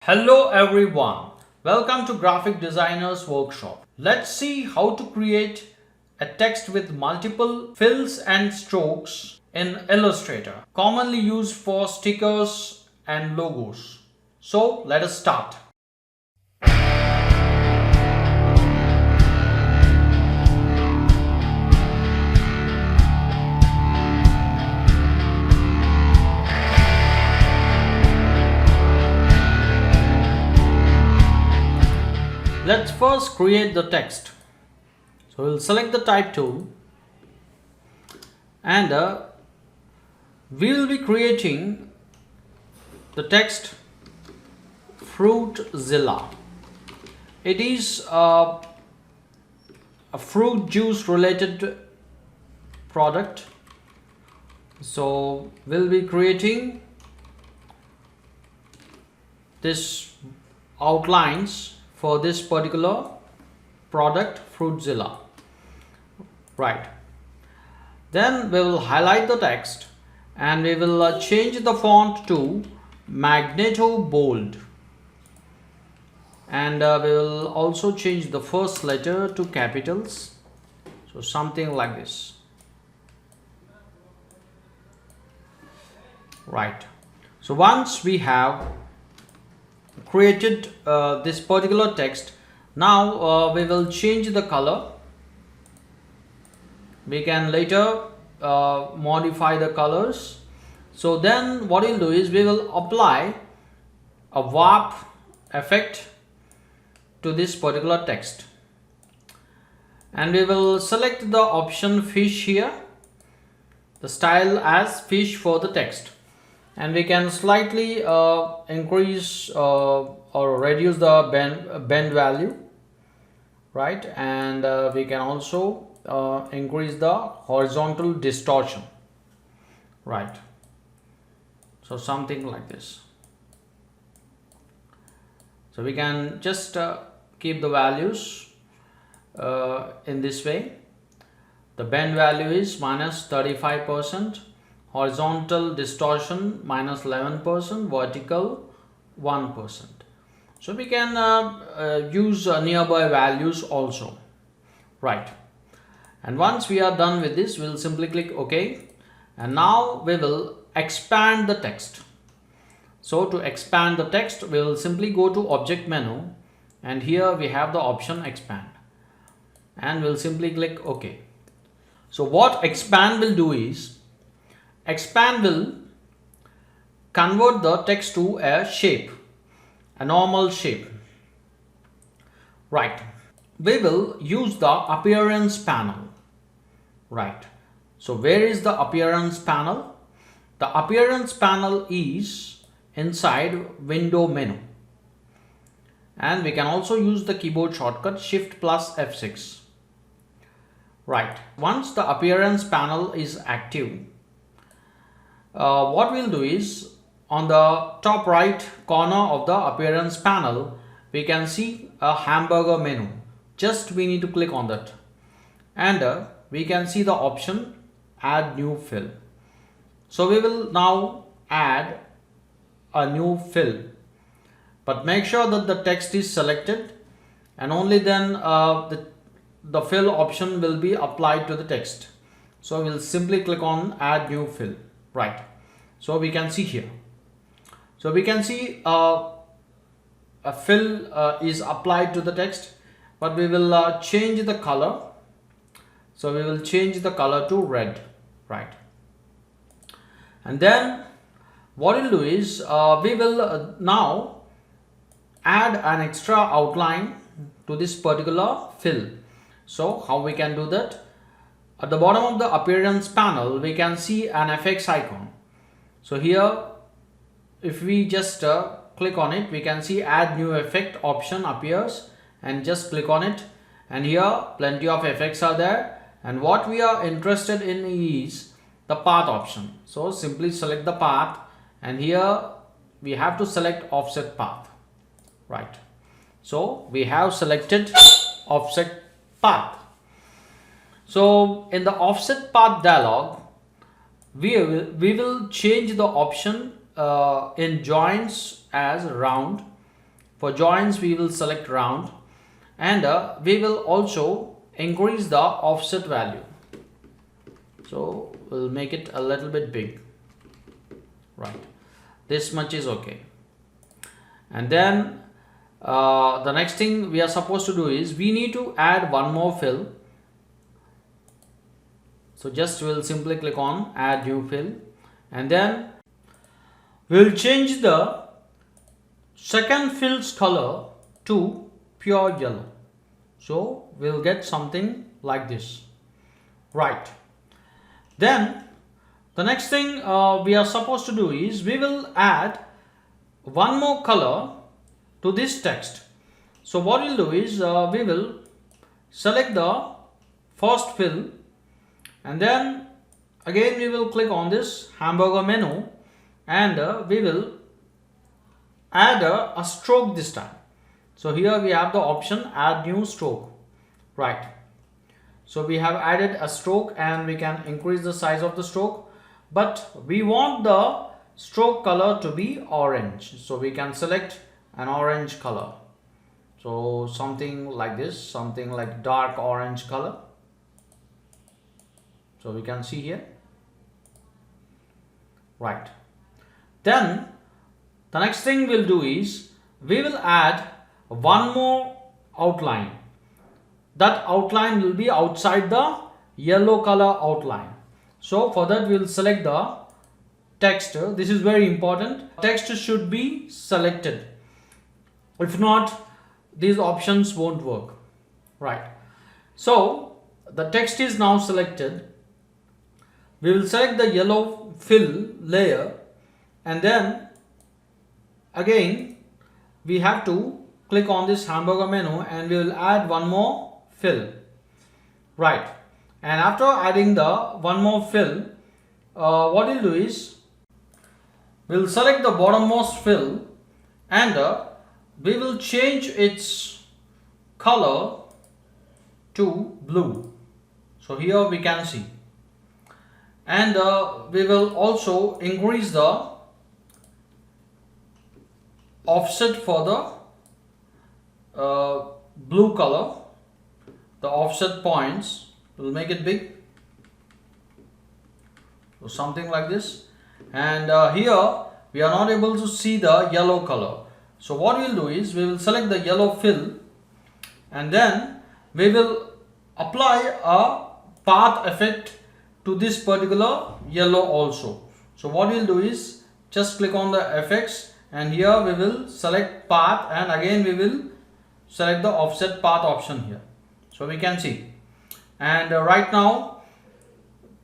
Hello everyone, welcome to Graphic Designers Workshop. Let's see how to create a text with multiple fills and strokes in Illustrator, commonly used for stickers and logos. So let us start. Let's first create the text. So we'll select the type tool and we will be creating the text Fruitzilla. It is a fruit juice related product. So we'll be creating this outlines for this particular product Fruitzilla. Right, then we will highlight the text and we will change the font to Magneto Bold, and we will also change the first letter to capitals, so something like this. Right, so once we have created this particular text, now we will change the color. We can later modify the colors. So then what we'll do is we will apply a warp effect to this particular text, and we will select the option fish here, the style as fish for the text, and we can slightly increase or reduce the bend value, right, and we can also increase the horizontal distortion, right, so something like this. So we can just keep the values in this way. The bend value is minus 35%, horizontal distortion minus 11%, vertical 1%. So we can use nearby values also, right. And once we are done with this, we'll simply click OK, and now we will expand the text. So to expand the text, we will simply go to object menu, and here we have the option expand, and we'll simply click OK. So what expand will do is, expand will convert the text to a shape, a normal shape, right. We will use the appearance panel, right. So where is the appearance panel? The appearance panel is inside window menu, and we can also use the keyboard shortcut Shift plus F6, right. Once the appearance panel is active, what we'll do is, on the top right corner of the appearance panel, we can see a hamburger menu. Just we need to click on that, and we can see the option add new fill. So we will now add a new fill, but make sure that the text is selected, and only then the fill option will be applied to the text. So we'll simply click on add new fill, right. So we can see here, so we can see a fill is applied to the text, but we will change the color. So we will change the color to red, right. And then what we'll do is we will now add an extra outline to this particular fill. So how we can do that? At the bottom of the appearance panel, we can see an FX icon. So here, if we just click on it, we can see add new effect option appears, and just click on it, and here plenty of effects are there, and what we are interested in is the path option. So simply select the path, and here we have to select offset path, right. So we have selected offset path. So in the offset path dialog, we will change the option in joints as round, For joints we will select round, and we will also increase the offset value. So we'll make it a little bit big, right? This much is okay. And then the next thing we are supposed to do is we need to add one more fill. So just we'll simply click on add new fill, and then we'll change the second fill's color to pure yellow. So we'll get something like this, right? Then the next thing we are supposed to do is we will add one more color to this text. So what we'll do is we will select the first fill, and then again we will click on this hamburger menu, and we will add a stroke this time. So here we have the option add new stroke, right? So we have added a stroke, and we can increase the size of the stroke, but we want the stroke color to be orange. So we can select an orange color. So something like this, something like dark orange color. So we can see here, right? Then the next thing we'll do is we will add one more outline. That outline will be outside the yellow color outline. So for that we'll select the text. This is very important. Text should be selected. If not, these options won't work, right? So the text is now selected. We will select the yellow fill layer, and then again we have to click on this hamburger menu, and we will add one more fill, right? And after adding the one more fill, what we'll do is we'll select the bottommost fill, and we will change its color to blue. So here we can see, and we will also increase the offset for the blue color. The offset points, will make it big, so something like this. And here we are not able to see the yellow color. So what we will do is we will select the yellow fill, and then we will apply a path effect to this particular yellow also. So what we will do is just click on the effects, and here we will select path, and again we will select the offset path option here. So we can see, and right now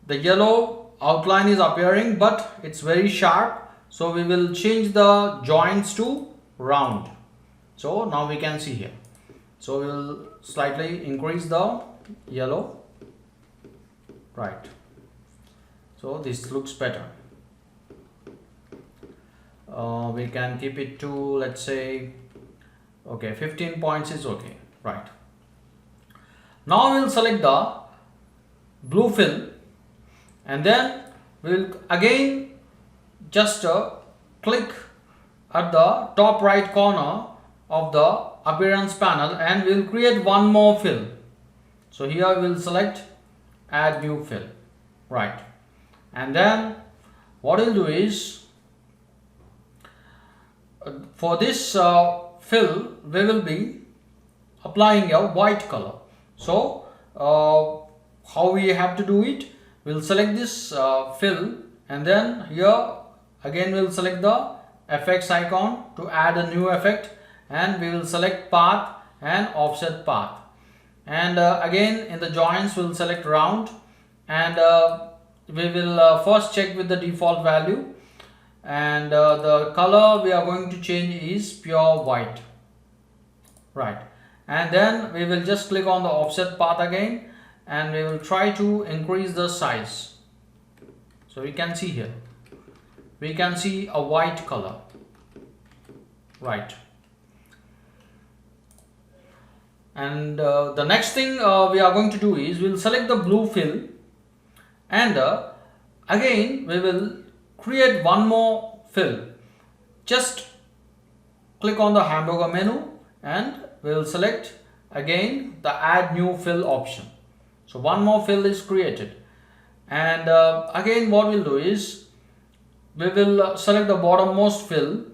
the yellow outline is appearing, but it's very sharp. So we will change the joints to round. So now we can see here. So we will slightly increase the yellow, right? So this looks better. We can keep it to, let's say, okay, 15 points is okay, right? Now we will select the blue fill, and then we will again just click at the top right corner of the appearance panel, and we will create one more fill. So here we will select add new fill, right? And then what we'll do is for this fill we will be applying a white color. So how we have to do it, we'll select this fill, and then here again we'll select the effects icon to add a new effect, and we will select path and offset path, and again in the joints we'll select round, and we will first check with the default value, and the color we are going to change is pure white, right? And then we will just click on the offset path again, and we will try to increase the size. So we can see here, we can see a white color, right? And the next thing we are going to do is we will select the blue fill, and again we will create one more fill. Just click on the hamburger menu and we will select again the add new fill option. So one more fill is created, and again what we'll do is we will select the bottommost fill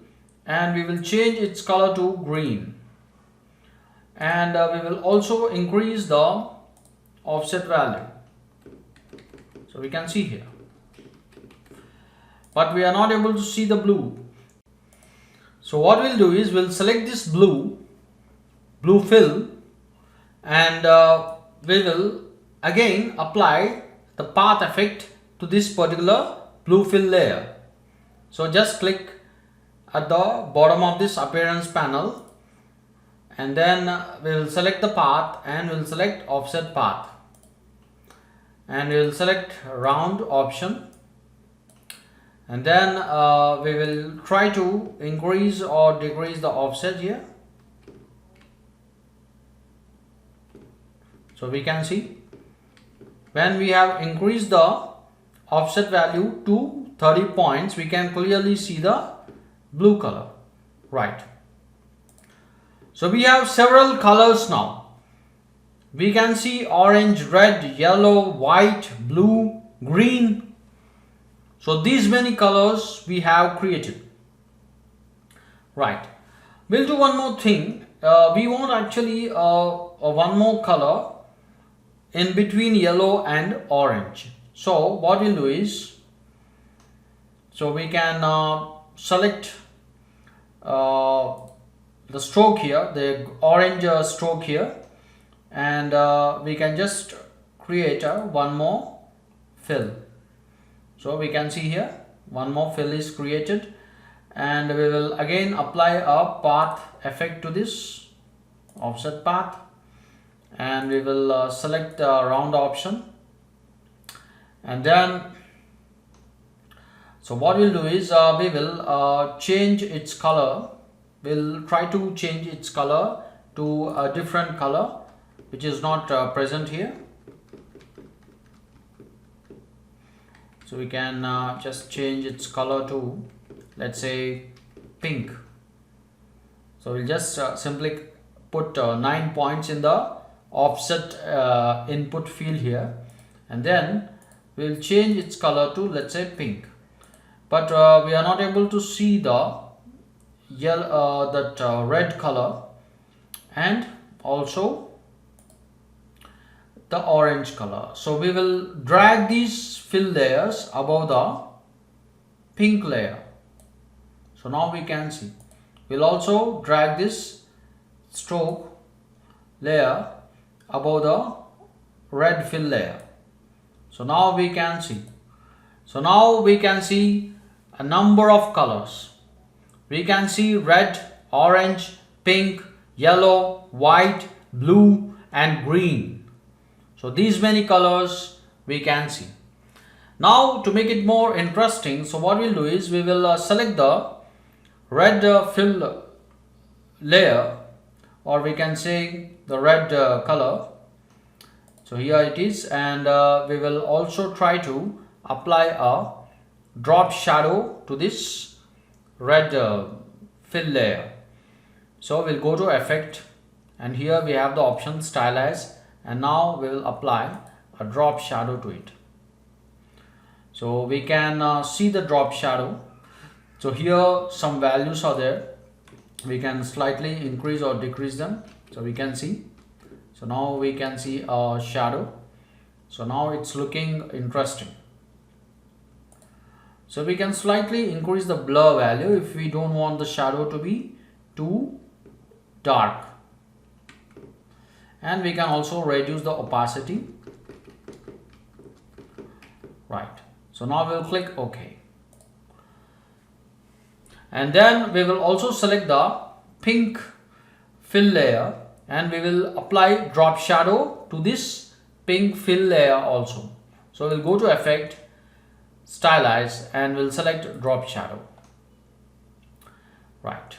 and we will change its color to green, and we will also increase the offset value. So we can see here, but we are not able to see the blue. So what we'll do is we'll select this blue fill, and we will again apply the path effect to this particular blue fill layer. So just click at the bottom of this appearance panel, and then we will select the path and we will select offset path, and we will select round option, and then we will try to increase or decrease the offset here. So we can see when we have increased the offset value to 30 points, we can clearly see the blue color, right? So we have several colors now. We can see orange, red, yellow, white, blue, green. So these many colors we have created, right? We'll do one more thing. We want actually one more color in between yellow and orange. So what we'll do is, so we can select the stroke here, the orange stroke here, and we can just create one more fill. So we can see here one more fill is created, and we will again apply a path effect to this offset path, and we will select the round option, and then so what we'll do is we will change its color. We'll try to change its color to a different color which is not present here. So we can just change its color to, let's say, pink. So we'll just simply put 9 points in the offset input field here, and then we'll change its color to, let's say, pink. But we are not able to see the yellow, red color, and also the orange color. So we will drag these fill layers above the pink layer. So now we can see. We'll also drag this stroke layer above the red fill layer. So now we can see. So now we can see a number of colors. We can see red, orange, pink, yellow, white, blue, and green. So these many colors we can see. Now to make it more interesting, so what we'll do is we will select the red fill layer, or we can say the red color. So here it is, and we will also try to apply a drop shadow to this red fill layer. So we'll go to effect, and here we have the option stylize, and now we will apply a drop shadow to it. So we can see the drop shadow. So here some values are there. We can slightly increase or decrease them. So we can see. So now we can see a shadow. So now it's looking interesting. So we can slightly increase the blur value if we don't want the shadow to be too dark. And we can also reduce the opacity. Right. So now we'll click OK. And then we will also select the pink fill layer, and we will apply drop shadow to this pink fill layer also. So we'll go to effect, stylize, and we'll select drop shadow. Right.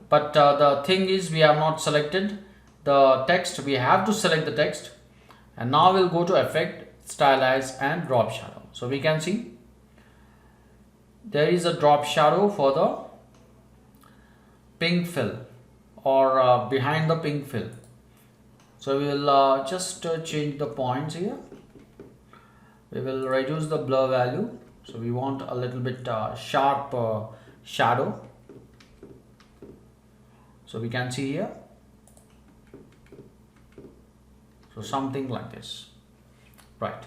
But the thing is, we have not selected the text. We have to select the text, and now we'll go to effect, stylize, and drop shadow. So we can see there is a drop shadow for the pink fill or behind the pink fill. So we will just change the points here. We will reduce the blur value. So we want a little bit sharp shadow. So we can see here. So something like this, right?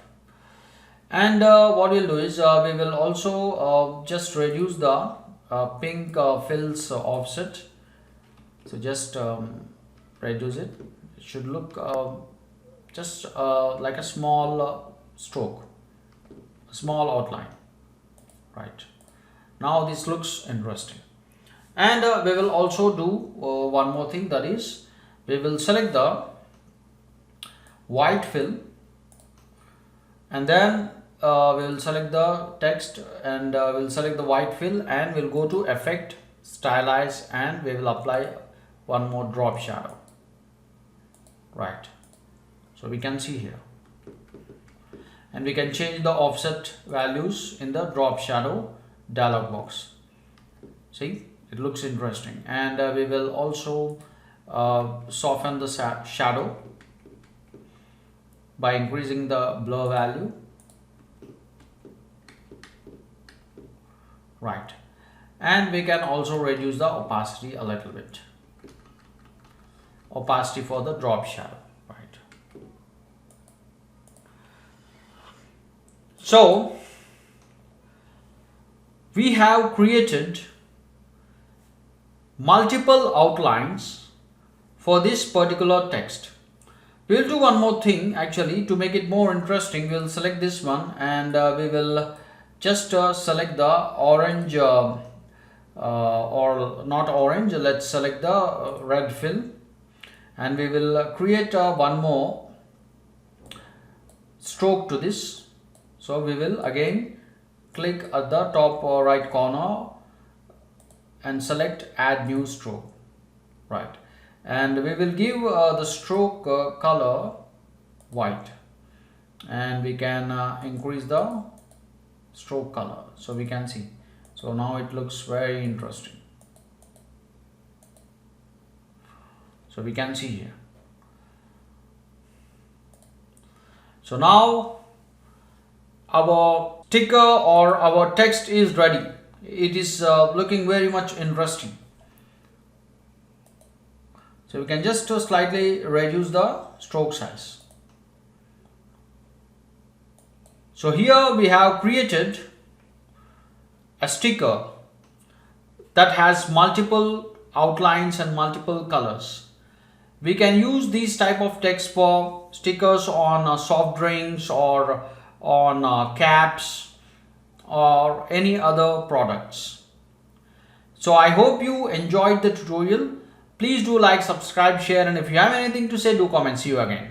And what we'll do is we will also just reduce the pink fills offset. So just reduce it. It should look just like a small stroke, a small outline, right? Now this looks interesting. And we will also do one more thing, that is we will select the white fill, and then we will select the text, and we'll select the white fill, and we'll go to effect, stylize, and we will apply one more drop shadow, right? So we can see here, and we can change the offset values in the drop shadow dialog box. See, it looks interesting. And we will also soften the shadow by increasing the blur value, right? And we can also reduce the opacity a little bit, opacity for the drop shadow, right? So we have created multiple outlines for this particular text. We'll do one more thing actually to make it more interesting. We'll select this one, and we will just select the orange or not orange, let's select the red fill, and we will create one more stroke to this. So we will again click at the top right corner and select add new stroke, right? And we will give the stroke color white, and we can increase the stroke color, so we can see. So now it looks very interesting. So we can see here. So now our sticker or our text is ready. It is looking very much interesting. So we can just slightly reduce the stroke size. So here we have created a sticker that has multiple outlines and multiple colors. We can use these type of text for stickers on soft drinks or on caps or any other products. So I hope you enjoyed the tutorial. Please do like, subscribe, share, and if you have anything to say, do comment. See you again.